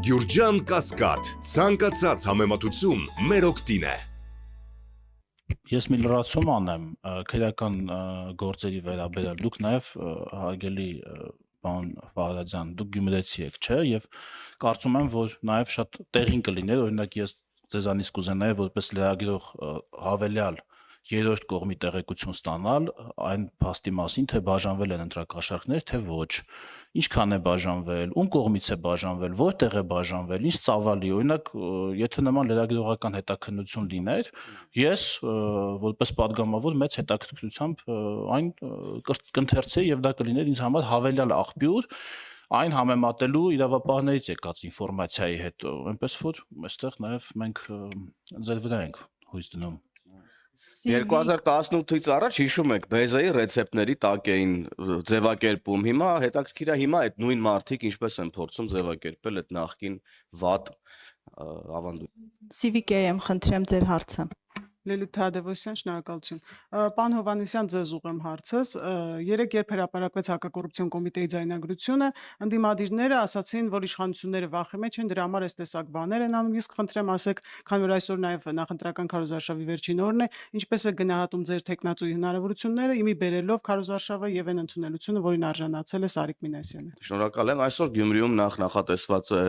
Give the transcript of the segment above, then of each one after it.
Գյուրջան Կասկադ, ցանկացած համեմատություն մեր օգտին է։ Ես մի լրացում անեմ քրեական գործերի վերաբերյալ, դուք նաև հարգելի պարոն Ֆարադյան, դուք գյումրեցի եք, չէ՞, եւ կարծում եմ, որ նաև շատ տեղին կլիներ, օրինակ ես ձեզանից կուզենայի որպես լրագրող հավելյալ երրորդ կողմի տեղեկություն ստանալ այն փաստի մասին, թե բաժանվել են ընտրակաշառքներ, թե ոչ, ինչքան է բաժանվել, ում կողմից է բաժանվել, որտեղ է բաժանվել, ինչ ծավալի, օրինակ, եթե նման լրագրողական հետաքննություն լիներ, ես որպես падգամավոր մեծ հետաքրքրությամբ այն կընթերցեի եւ դա կլիներ ինձ համար հավելյալ աղբյուր այն համեմատելու իրավապահներից եկած ինֆորմացիայի հետ, այնպես որ այստեղ նաև մենք ձեր վրա ենք հույս դնում։ 2018-ից առաջ հիշում եք բեզայի ռեցեպտների տակ էին ձևակերպում, հիմա հետաքրքիր է հիմա այդ նույն մարդիկ ինչպես են փորձում ձևակերպել այդ նախկին վատ ավանդույթ։ Civic-ը խնդրեմ ձեր հարցը։ Լիլիթ Թադևոսյան, շնորհակալություն։ Պարոն Հովհաննիսյան, ձեզ ուղղեմ հարցս։ Երեք երբ հրապարակվեց հակակոռուպցիոն կոմիտեի ձայնագրությունը, ընդդիմադիրները ասացին, որ իշխանությունները վախի մեջ են, դրա համար այս տեսակ բաներ են անում։ Իսկ խնդրեմ ասեք, քանի որ այսօր նաև նախընտրական քարոզարշավի վերջին օրն է, ինչպես է գնահատում ձեր տեխնացուի հնարավորությունները, իմի բերելով քարոզարշավը եւ այն ընդունելությունը, որին արժանացել է Սարիկ Մինասյանը։ Շնորհակալ եմ։ Այսօր Գյումրիում նախատեսված է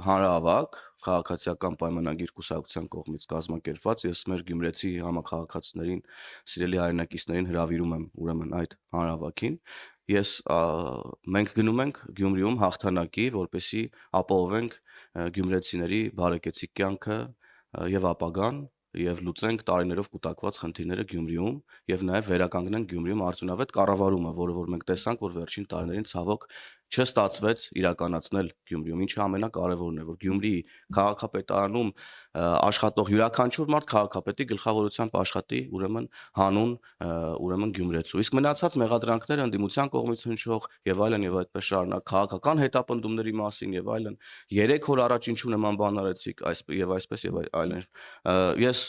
հանրահավաք քաղաքացիական պայմանագիր կուսակցության կողմից կազմակերպված, ես մեր գյումրեցի համաքաղաքացիներին, սիրելի հայրենակիցներին հրավիրում եմ ուրեմն այդ հանրահավաքին։ Մենք գնում ենք Գյումրիում հաղթանակի, որպեսզի ապահովենք գյումրեցիների բարեկեցիկ կյանքը եւ ապագան եւ լուծենք տարիներով կուտակված խնդիրները Գյումրիում եւ նաեւ վերականգնենք Գյումրիում արդյունավետ կառավարումը, որը որ մենք տեսանք, որ վերջին տարիներին ցավոք չստացվեց իրականացնել Գյումրիում, ինչը ամենակարևորն է, որ Գյումրիի քաղաքապետարանում աշխատող յուրաքանչյուր մարդ քաղաքապետի գլխավորությամբ աշխատի, ուրեմն հանուն ուրեմն գյումրեցու։ Իսկ մնացած մեղադրանքները ընդդիմության կողմից հնչող եւ այլն եւ այդպես շարունակ քաղաքական հետապնդումների մասին եւ այլն 3 օր առաջ ինչու նման բան արեցիք, այսպես եւ այլն։ Ես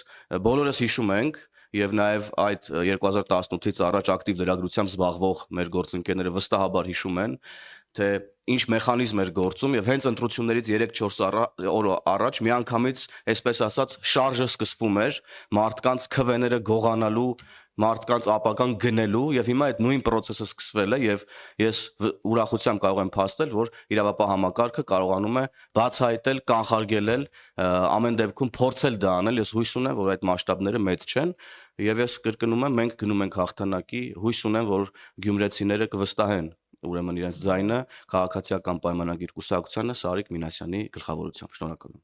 բոլորս հիշում ենք եւ նաեւ այդ 2018-ից առաջ ակտիվ լրագրությամբ զբաղվող մեր գործընկերները վստահաբար հիշում են, թե ինչ մեխանիզմ էր գործում եւ հենց ընտրություններից 3-4 օր առաջ միանգամից, այսպես ասած, շարժը սկսվում էր մարդկանց քվեները գողանալու, մարդկանց ապագան գնելու եւ հիմա այդ նույն process-ը սկսվել է եւ ես ուրախությամբ կարող եմ փաստել, որ իրավապահ համակարգը կարողանում է բացահայտել, կանխարգելել, ամեն դեպքում փորձել դա անել։ Ես հույս ունեմ, որ այդ մասշտաբները մեծ չեն եւ ես կրկնում եմ, մենք գնում ենք հաղթանակի, հույս ունեմ, որ գյումրեցիները կվստահեն ուրեմն իրենց ձայնը քաղաքացիական պայմանագիր կուսակցությանը Սարիկ Մինասյանի գլխավորությամբ։ Շնորհակալ եմ։